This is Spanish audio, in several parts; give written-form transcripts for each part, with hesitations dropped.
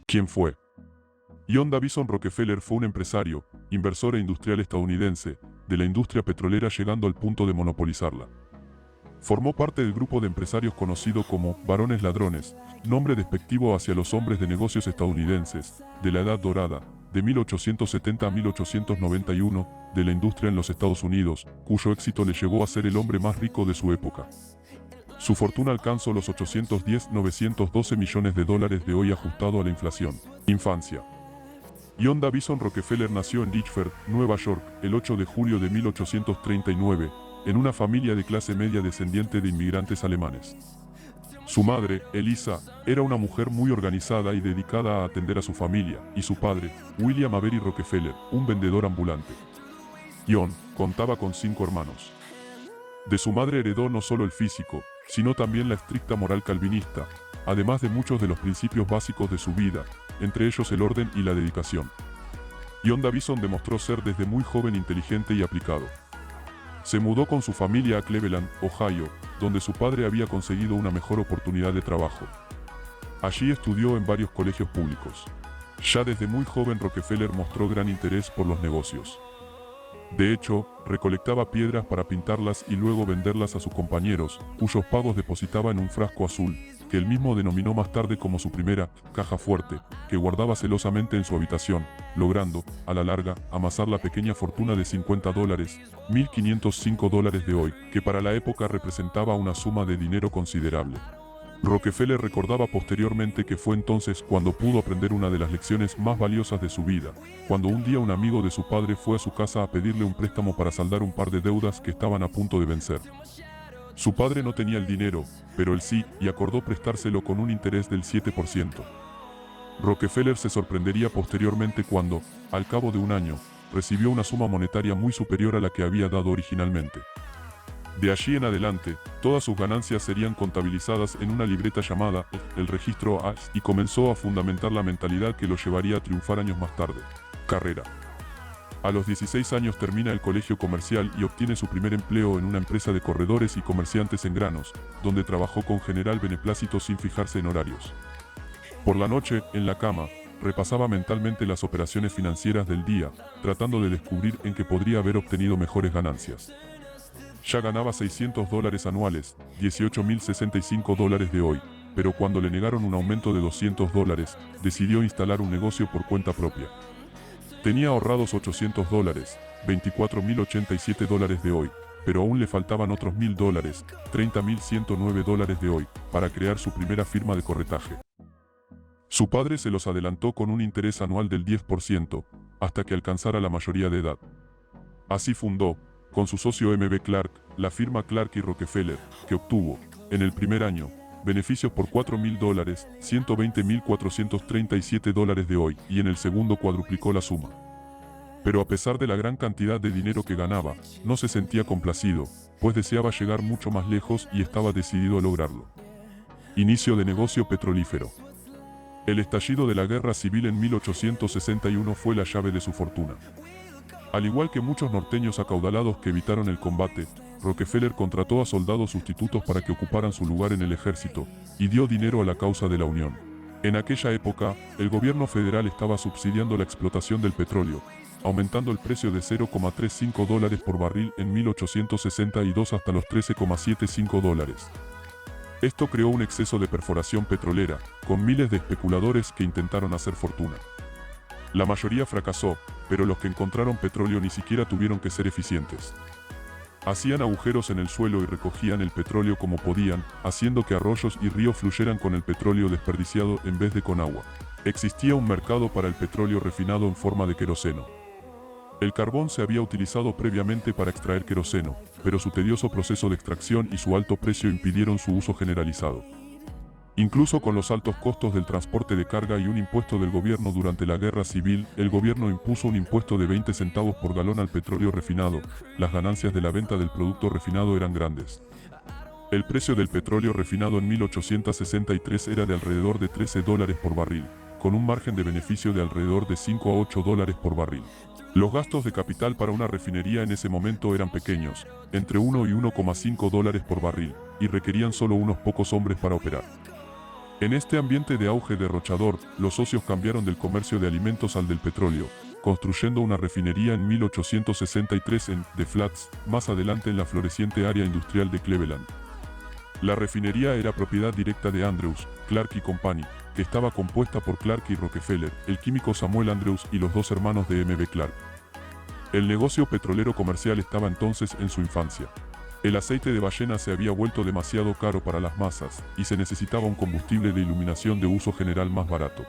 ¿Quién fue? John Davison Rockefeller fue un empresario, inversor e industrial estadounidense, de la industria petrolera llegando al punto de monopolizarla. Formó parte del grupo de empresarios conocido como «varones ladrones», nombre despectivo hacia los hombres de negocios estadounidenses, de la Edad Dorada, de 1870 a 1891, de la industria en los Estados Unidos, cuyo éxito le llevó a ser el hombre más rico de su época. Su fortuna alcanzó los 810.912 millones de dólares de hoy ajustado a la inflación. Infancia. John Davison Rockefeller nació en Litchfield, Nueva York, el 8 de julio de 1839, en una familia de clase media descendiente de inmigrantes alemanes. Su madre, Elisa, era una mujer muy organizada y dedicada a atender a su familia, y su padre, William Avery Rockefeller, un vendedor ambulante. John contaba con 5 hermanos. De su madre heredó no solo el físico, sino también la estricta moral calvinista, además de muchos de los principios básicos de su vida, entre ellos el orden y la dedicación. John Davison demostró ser desde muy joven inteligente y aplicado. Se mudó con su familia a Cleveland, Ohio, donde su padre había conseguido una mejor oportunidad de trabajo. Allí estudió en varios colegios públicos. Ya desde muy joven Rockefeller mostró gran interés por los negocios. De hecho, recolectaba piedras para pintarlas y luego venderlas a sus compañeros, cuyos pagos depositaba en un frasco azul, que él mismo denominó más tarde como su primera caja fuerte, que guardaba celosamente en su habitación, logrando, a la larga, amasar la pequeña fortuna de $50, $1.505 de hoy, que para la época representaba una suma de dinero considerable. Rockefeller recordaba posteriormente que fue entonces cuando pudo aprender una de las lecciones más valiosas de su vida, cuando un día un amigo de su padre fue a su casa a pedirle un préstamo para saldar un par de deudas que estaban a punto de vencer. Su padre no tenía el dinero, pero él sí, y acordó prestárselo con un interés del 7%. Rockefeller se sorprendería posteriormente cuando, al cabo de un año, recibió una suma monetaria muy superior a la que había dado originalmente. De allí en adelante, todas sus ganancias serían contabilizadas en una libreta llamada el registro A y comenzó a fundamentar la mentalidad que lo llevaría a triunfar años más tarde. Carrera. A los 16 años termina el colegio comercial y obtiene su primer empleo en una empresa de corredores y comerciantes en granos, donde trabajó con general beneplácito sin fijarse en horarios. Por la noche, en la cama, repasaba mentalmente las operaciones financieras del día, tratando de descubrir en qué podría haber obtenido mejores ganancias. Ya ganaba $600 anuales, $18.065 de hoy, pero cuando le negaron un aumento de $200, decidió instalar un negocio por cuenta propia. Tenía ahorrados $800, $24.087 de hoy, pero aún le faltaban otros $1.000, $30.109 de hoy, para crear su primera firma de corretaje. Su padre se los adelantó con un interés anual del 10%, hasta que alcanzara la mayoría de edad. Así fundó, con su socio M.B. Clark, la firma Clark y Rockefeller, que obtuvo, en el primer año, beneficios por $4.000, $120.437 de hoy, y en el segundo cuadruplicó la suma. Pero a pesar de la gran cantidad de dinero que ganaba, no se sentía complacido, pues deseaba llegar mucho más lejos y estaba decidido a lograrlo. Inicio de negocio petrolífero. El estallido de la Guerra Civil en 1861 fue la llave de su fortuna. Al igual que muchos norteños acaudalados que evitaron el combate, Rockefeller contrató a soldados sustitutos para que ocuparan su lugar en el ejército, y dio dinero a la causa de la Unión. En aquella época, el gobierno federal estaba subsidiando la explotación del petróleo, aumentando el precio de $0,35 por barril en 1862 hasta los $13,75. Esto creó un exceso de perforación petrolera, con miles de especuladores que intentaron hacer fortuna. La mayoría fracasó, pero los que encontraron petróleo ni siquiera tuvieron que ser eficientes. Hacían agujeros en el suelo y recogían el petróleo como podían, haciendo que arroyos y ríos fluyeran con el petróleo desperdiciado en vez de con agua. Existía un mercado para el petróleo refinado en forma de queroseno. El carbón se había utilizado previamente para extraer queroseno, pero su tedioso proceso de extracción y su alto precio impidieron su uso generalizado. Incluso con los altos costos del transporte de carga y un impuesto del gobierno durante la Guerra Civil, el gobierno impuso un impuesto de 20 centavos por galón al petróleo refinado. Las ganancias de la venta del producto refinado eran grandes. El precio del petróleo refinado en 1863 era de alrededor de $13 por barril, con un margen de beneficio de alrededor de $5 a $8 por barril. Los gastos de capital para una refinería en ese momento eran pequeños, entre $1 y $1,5 por barril, y requerían solo unos pocos hombres para operar. En este ambiente de auge derrochador, los socios cambiaron del comercio de alimentos al del petróleo, construyendo una refinería en 1863 en The Flats, más adelante en la floreciente área industrial de Cleveland. La refinería era propiedad directa de Andrews, Clark y Company, que estaba compuesta por Clark y Rockefeller, el químico Samuel Andrews y los dos hermanos de M.B. Clark. El negocio petrolero comercial estaba entonces en su infancia. El aceite de ballena se había vuelto demasiado caro para las masas, y se necesitaba un combustible de iluminación de uso general más barato.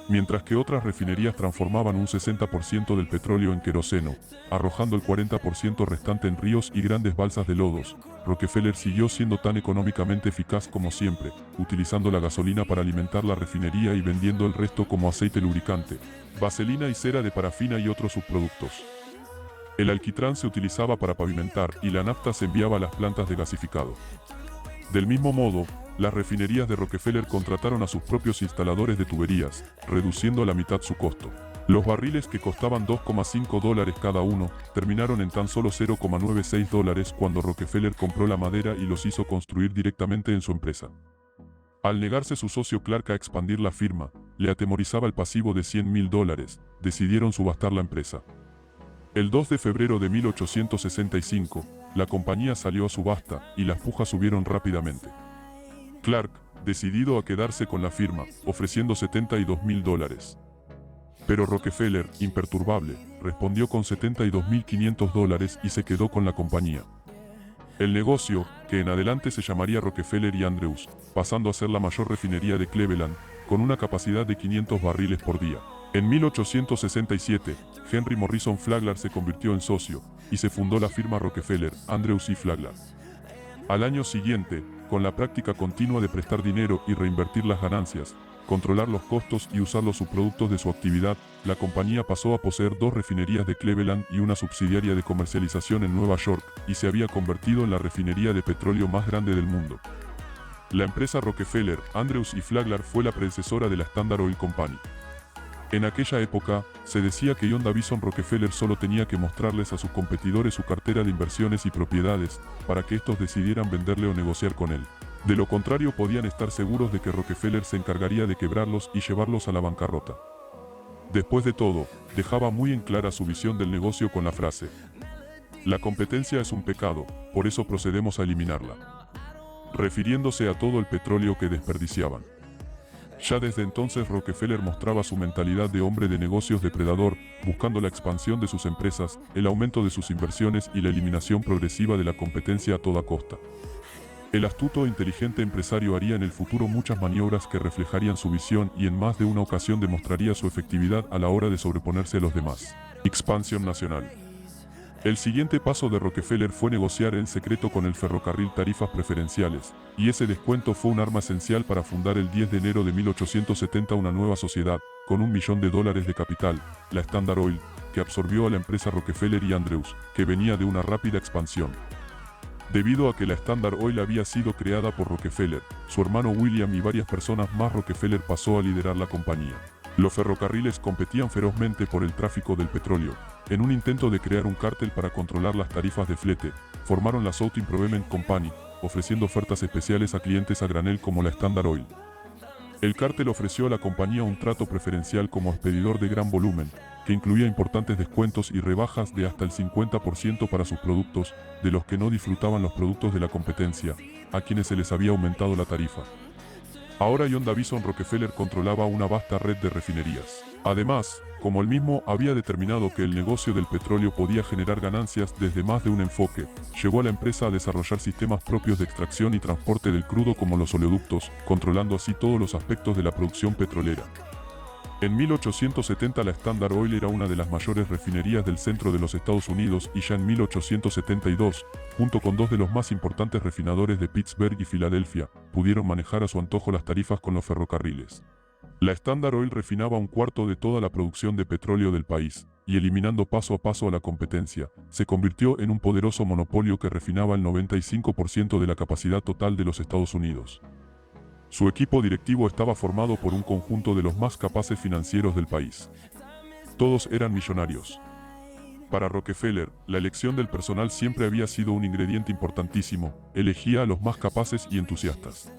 Mientras que otras refinerías transformaban un 60% del petróleo en queroseno, arrojando el 40% restante en ríos y grandes balsas de lodos, Rockefeller siguió siendo tan económicamente eficaz como siempre, utilizando la gasolina para alimentar la refinería y vendiendo el resto como aceite lubricante, vaselina y cera de parafina y otros subproductos. El alquitrán se utilizaba para pavimentar y la nafta se enviaba a las plantas de gasificado. Del mismo modo, las refinerías de Rockefeller contrataron a sus propios instaladores de tuberías, reduciendo a la mitad su costo. Los barriles que costaban $2,5 cada uno, terminaron en tan solo $0,96 cuando Rockefeller compró la madera y los hizo construir directamente en su empresa. Al negarse su socio Clark a expandir la firma, le atemorizaba el pasivo de $100,000, decidieron subastar la empresa. El 2 de febrero de 1865, la compañía salió a subasta y las pujas subieron rápidamente. Clark, decidido a quedarse con la firma, ofreciendo $72,000. Pero Rockefeller, imperturbable, respondió con $72,500 y se quedó con la compañía. El negocio, que en adelante se llamaría Rockefeller y Andrews, pasando a ser la mayor refinería de Cleveland, con una capacidad de 500 barriles por día. En 1867, Henry Morrison Flagler se convirtió en socio, y se fundó la firma Rockefeller, Andrews y Flagler. Al año siguiente, con la práctica continua de prestar dinero y reinvertir las ganancias, controlar los costos y usar los subproductos de su actividad, la compañía pasó a poseer 2 refinerías de Cleveland y una subsidiaria de comercialización en Nueva York, y se había convertido en la refinería de petróleo más grande del mundo. La empresa Rockefeller, Andrews y Flagler fue la predecesora de la Standard Oil Company. En aquella época, se decía que John Davison Rockefeller solo tenía que mostrarles a sus competidores su cartera de inversiones y propiedades, para que estos decidieran venderle o negociar con él. De lo contrario podían estar seguros de que Rockefeller se encargaría de quebrarlos y llevarlos a la bancarrota. Después de todo, dejaba muy en clara su visión del negocio con la frase: "La competencia es un pecado, por eso procedemos a eliminarla", refiriéndose a todo el petróleo que desperdiciaban. Ya desde entonces Rockefeller mostraba su mentalidad de hombre de negocios depredador, buscando la expansión de sus empresas, el aumento de sus inversiones y la eliminación progresiva de la competencia a toda costa. El astuto e inteligente empresario haría en el futuro muchas maniobras que reflejarían su visión y en más de una ocasión demostraría su efectividad a la hora de sobreponerse a los demás. Expansión nacional. El siguiente paso de Rockefeller fue negociar en secreto con el ferrocarril tarifas preferenciales, y ese descuento fue un arma esencial para fundar el 10 de enero de 1870 una nueva sociedad, con $1 millón de capital, la Standard Oil, que absorbió a la empresa Rockefeller y Andrews, que venía de una rápida expansión. Debido a que la Standard Oil había sido creada por Rockefeller, su hermano William y varias personas más, Rockefeller pasó a liderar la compañía. Los ferrocarriles competían ferozmente por el tráfico del petróleo. En un intento de crear un cártel para controlar las tarifas de flete, formaron la South Improvement Company, ofreciendo ofertas especiales a clientes a granel como la Standard Oil. El cártel ofreció a la compañía un trato preferencial como expedidor de gran volumen, que incluía importantes descuentos y rebajas de hasta el 50% para sus productos, de los que no disfrutaban los productos de la competencia, a quienes se les había aumentado la tarifa. Ahora John Davison Rockefeller controlaba una vasta red de refinerías. Además, como él mismo había determinado que el negocio del petróleo podía generar ganancias desde más de un enfoque, llevó a la empresa a desarrollar sistemas propios de extracción y transporte del crudo como los oleoductos, controlando así todos los aspectos de la producción petrolera. En 1870 la Standard Oil era una de las mayores refinerías del centro de los Estados Unidos y ya en 1872, junto con 2 de los más importantes refinadores de Pittsburgh y Filadelfia, pudieron manejar a su antojo las tarifas con los ferrocarriles. La Standard Oil refinaba 1/4 de toda la producción de petróleo del país, y eliminando paso a paso a la competencia, se convirtió en un poderoso monopolio que refinaba el 95% de la capacidad total de los Estados Unidos. Su equipo directivo estaba formado por un conjunto de los más capaces financieros del país. Todos eran millonarios. Para Rockefeller, la elección del personal siempre había sido un ingrediente importantísimo, elegía a los más capaces y entusiastas.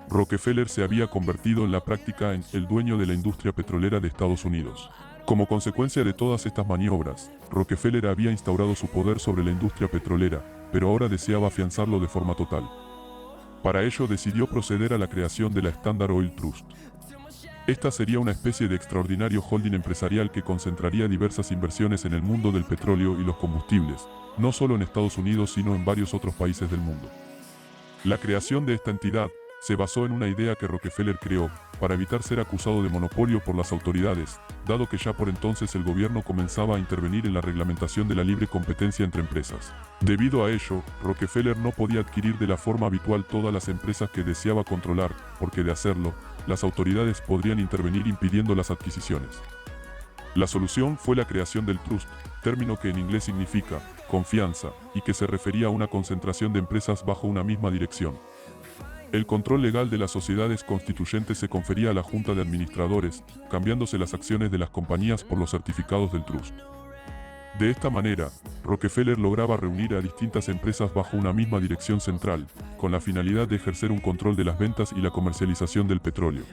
Rockefeller se había convertido en la práctica en el dueño de la industria petrolera de Estados Unidos. Como consecuencia de todas estas maniobras, Rockefeller había instaurado su poder sobre la industria petrolera, pero ahora deseaba afianzarlo de forma total. Para ello decidió proceder a la creación de la Standard Oil Trust. Esta sería una especie de extraordinario holding empresarial que concentraría diversas inversiones en el mundo del petróleo y los combustibles, no solo en Estados Unidos sino en varios otros países del mundo. La creación de esta entidad se basó en una idea que Rockefeller creó, para evitar ser acusado de monopolio por las autoridades, dado que ya por entonces el gobierno comenzaba a intervenir en la reglamentación de la libre competencia entre empresas. Debido a ello, Rockefeller no podía adquirir de la forma habitual todas las empresas que deseaba controlar, porque de hacerlo, las autoridades podrían intervenir impidiendo las adquisiciones. La solución fue la creación del trust, término que en inglés significa confianza, y que se refería a una concentración de empresas bajo una misma dirección. El control legal de las sociedades constituyentes se confería a la Junta de Administradores, cambiándose las acciones de las compañías por los certificados del trust. De esta manera, Rockefeller lograba reunir a distintas empresas bajo una misma dirección central, con la finalidad de ejercer un control de las ventas y la comercialización del petróleo.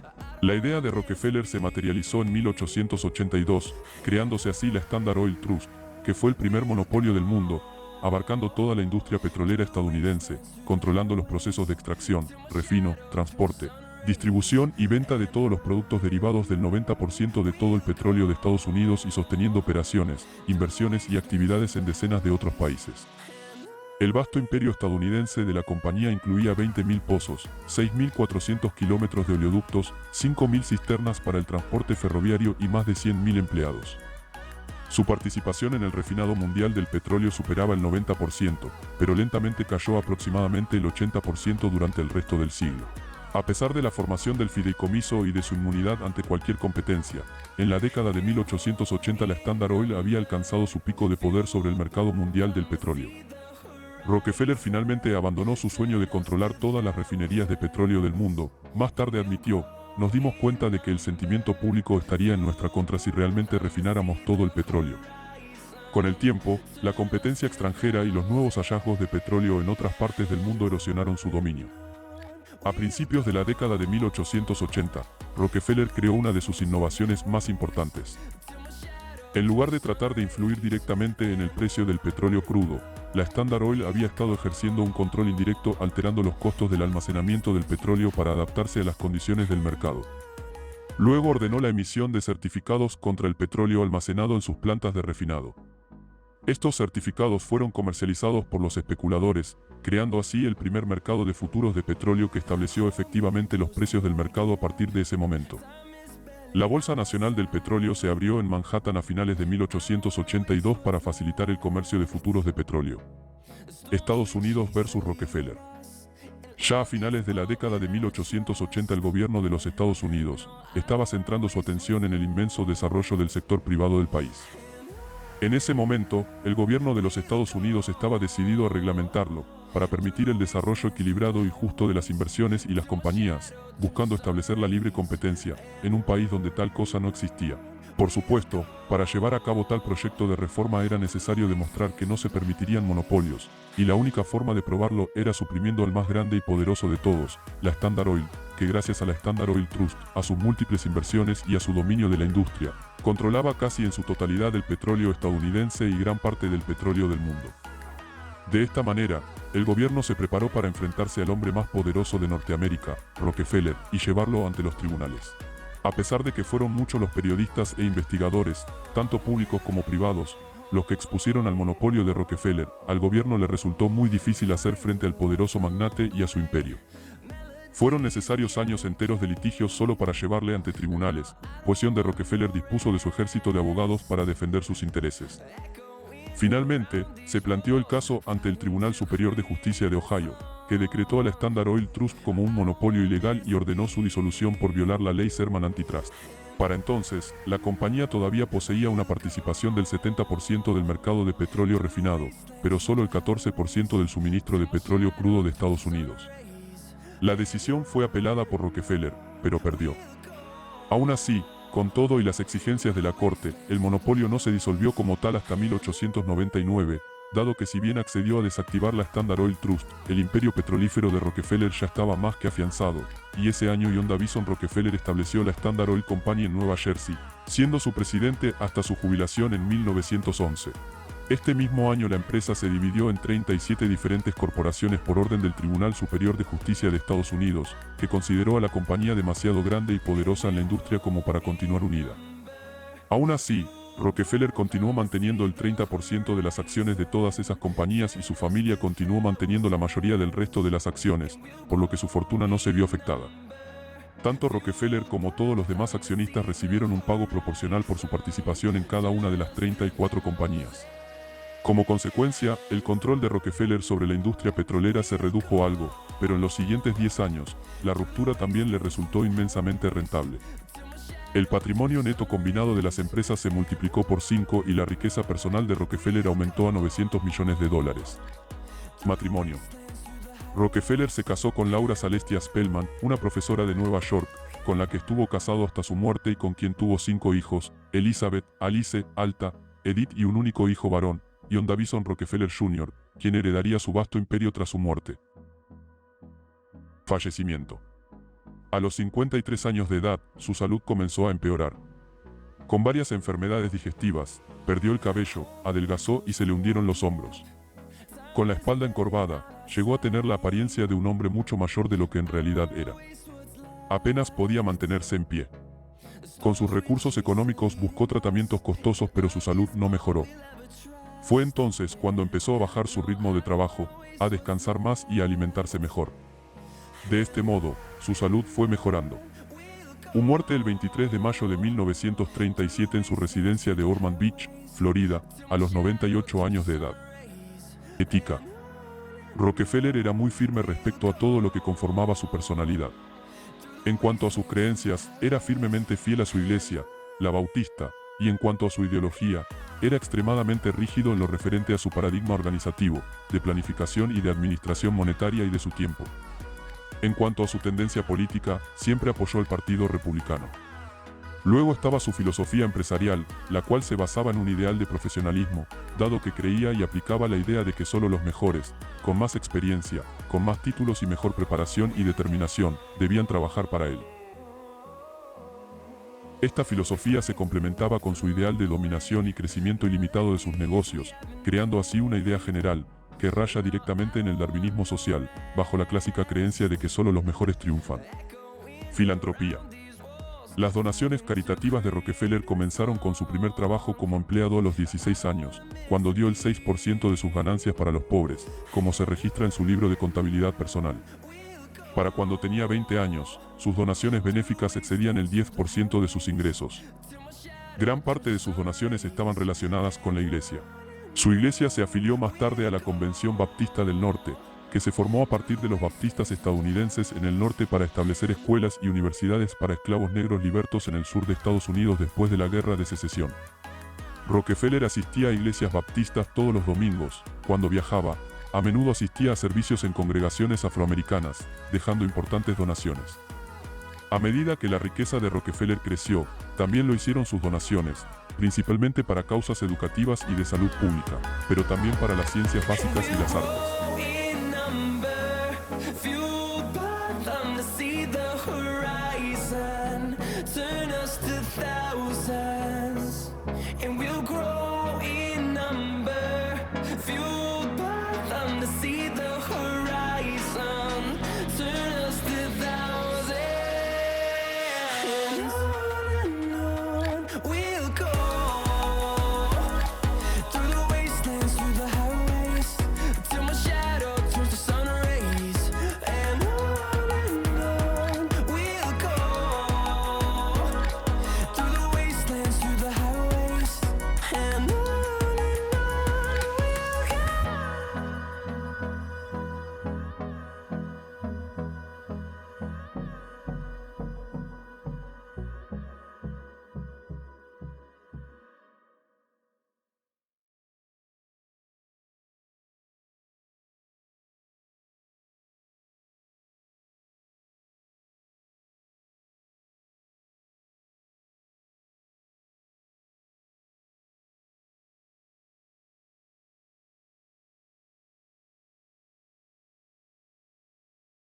La idea de Rockefeller se materializó en 1882, creándose así la Standard Oil Trust, que fue el primer monopolio del mundo, abarcando toda la industria petrolera estadounidense, controlando los procesos de extracción, refino, transporte, distribución y venta de todos los productos derivados del 90% de todo el petróleo de Estados Unidos y sosteniendo operaciones, inversiones y actividades en decenas de otros países. El vasto imperio estadounidense de la compañía incluía 20.000 pozos, 6.400 kilómetros de oleoductos, 5.000 cisternas para el transporte ferroviario y más de 100.000 empleados. Su participación en el refinado mundial del petróleo superaba el 90%, pero lentamente cayó aproximadamente el 80% durante el resto del siglo. A pesar de la formación del fideicomiso y de su inmunidad ante cualquier competencia, en la década de 1880 la Standard Oil había alcanzado su pico de poder sobre el mercado mundial del petróleo. Rockefeller finalmente abandonó su sueño de controlar todas las refinerías de petróleo del mundo. Más tarde admitió: nos dimos cuenta de que el sentimiento público estaría en nuestra contra si realmente refináramos todo el petróleo. Con el tiempo, la competencia extranjera y los nuevos hallazgos de petróleo en otras partes del mundo erosionaron su dominio. A principios de la década de 1880, Rockefeller creó una de sus innovaciones más importantes. En lugar de tratar de influir directamente en el precio del petróleo crudo, la Standard Oil había estado ejerciendo un control indirecto alterando los costos del almacenamiento del petróleo para adaptarse a las condiciones del mercado. Luego ordenó la emisión de certificados contra el petróleo almacenado en sus plantas de refinado. Estos certificados fueron comercializados por los especuladores, creando así el primer mercado de futuros de petróleo que estableció efectivamente los precios del mercado a partir de ese momento. La Bolsa Nacional del Petróleo se abrió en Manhattan a finales de 1882 para facilitar el comercio de futuros de petróleo. Estados Unidos versus Rockefeller. Ya a finales de la década de 1880 el gobierno de los Estados Unidos estaba centrando su atención en el inmenso desarrollo del sector privado del país. En ese momento, el gobierno de los Estados Unidos estaba decidido a reglamentarlo, para permitir el desarrollo equilibrado y justo de las inversiones y las compañías, buscando establecer la libre competencia, en un país donde tal cosa no existía. Por supuesto, para llevar a cabo tal proyecto de reforma era necesario demostrar que no se permitirían monopolios, y la única forma de probarlo era suprimiendo al más grande y poderoso de todos, la Standard Oil, que gracias a la Standard Oil Trust, a sus múltiples inversiones y a su dominio de la industria, controlaba casi en su totalidad el petróleo estadounidense y gran parte del petróleo del mundo. De esta manera, el gobierno se preparó para enfrentarse al hombre más poderoso de Norteamérica, Rockefeller, y llevarlo ante los tribunales. A pesar de que fueron muchos los periodistas e investigadores, tanto públicos como privados, los que expusieron al monopolio de Rockefeller, al gobierno le resultó muy difícil hacer frente al poderoso magnate y a su imperio. Fueron necesarios años enteros de litigios solo para llevarle ante tribunales, pues de Rockefeller dispuso de su ejército de abogados para defender sus intereses. Finalmente, se planteó el caso ante el Tribunal Superior de Justicia de Ohio, que decretó a la Standard Oil Trust como un monopolio ilegal y ordenó su disolución por violar la ley Sherman Antitrust. Para entonces, la compañía todavía poseía una participación del 70% del mercado de petróleo refinado, pero solo el 14% del suministro de petróleo crudo de Estados Unidos. La decisión fue apelada por Rockefeller, pero perdió. Aún así, con todo y las exigencias de la corte, el monopolio no se disolvió como tal hasta 1899, dado que si bien accedió a desactivar la Standard Oil Trust, el imperio petrolífero de Rockefeller ya estaba más que afianzado, y ese año John Davison Rockefeller estableció la Standard Oil Company en Nueva Jersey, siendo su presidente hasta su jubilación en 1911. Este mismo año la empresa se dividió en 37 diferentes corporaciones por orden del Tribunal Superior de Justicia de Estados Unidos, que consideró a la compañía demasiado grande y poderosa en la industria como para continuar unida. Aún así, Rockefeller continuó manteniendo el 30% de las acciones de todas esas compañías y su familia continuó manteniendo la mayoría del resto de las acciones, por lo que su fortuna no se vio afectada. Tanto Rockefeller como todos los demás accionistas recibieron un pago proporcional por su participación en cada una de las 34 compañías. Como consecuencia, el control de Rockefeller sobre la industria petrolera se redujo algo, pero en los siguientes 10 años, la ruptura también le resultó inmensamente rentable. El patrimonio neto combinado de las empresas se multiplicó por 5 y la riqueza personal de Rockefeller aumentó a $900 millones. Matrimonio. Rockefeller se casó con Laura Celestia Spellman, una profesora de Nueva York, con la que estuvo casado hasta su muerte y con quien tuvo 5 hijos, Elizabeth, Alice, Alta, Edith y un único hijo varón, John Davison Rockefeller Jr., quien heredaría su vasto imperio tras su muerte. Fallecimiento. A los 53 años de edad, su salud comenzó a empeorar. Con varias enfermedades digestivas, perdió el cabello, adelgazó y se le hundieron los hombros. Con la espalda encorvada, llegó a tener la apariencia de un hombre mucho mayor de lo que en realidad era. Apenas podía mantenerse en pie. Con sus recursos económicos buscó tratamientos costosos, pero su salud no mejoró. Fue entonces cuando empezó a bajar su ritmo de trabajo, a descansar más y a alimentarse mejor. De este modo, su salud fue mejorando. Muerte el 23 de mayo de 1937 en su residencia de Ormond Beach, Florida, a los 98 años de edad. Ética. Rockefeller era muy firme respecto a todo lo que conformaba su personalidad. En cuanto a sus creencias, era firmemente fiel a su iglesia, la Bautista, y en cuanto a su ideología, era extremadamente rígido en lo referente a su paradigma organizativo, de planificación y de administración monetaria y de su tiempo. En cuanto a su tendencia política, siempre apoyó al Partido Republicano. Luego estaba su filosofía empresarial, la cual se basaba en un ideal de profesionalismo, dado que creía y aplicaba la idea de que solo los mejores, con más experiencia, con más títulos y mejor preparación y determinación, debían trabajar para él. Esta filosofía se complementaba con su ideal de dominación y crecimiento ilimitado de sus negocios, creando así una idea general, que raya directamente en el darwinismo social, bajo la clásica creencia de que solo los mejores triunfan. Filantropía. Las donaciones caritativas de Rockefeller comenzaron con su primer trabajo como empleado a los 16 años, cuando dio el 6% de sus ganancias para los pobres, como se registra en su libro de contabilidad personal. Para cuando tenía 20 años, sus donaciones benéficas excedían el 10% de sus ingresos. Gran parte de sus donaciones estaban relacionadas con la iglesia. Su iglesia se afilió más tarde a la Convención Baptista del Norte, que se formó a partir de los baptistas estadounidenses en el norte para establecer escuelas y universidades para esclavos negros libertos en el sur de Estados Unidos después de la Guerra de Secesión. Rockefeller asistía a iglesias baptistas todos los domingos. Cuando viajaba, a menudo asistía a servicios en congregaciones afroamericanas, dejando importantes donaciones. A medida que la riqueza de Rockefeller creció, también lo hicieron sus donaciones, principalmente para causas educativas y de salud pública, pero también para las ciencias básicas y las artes. And we'll grow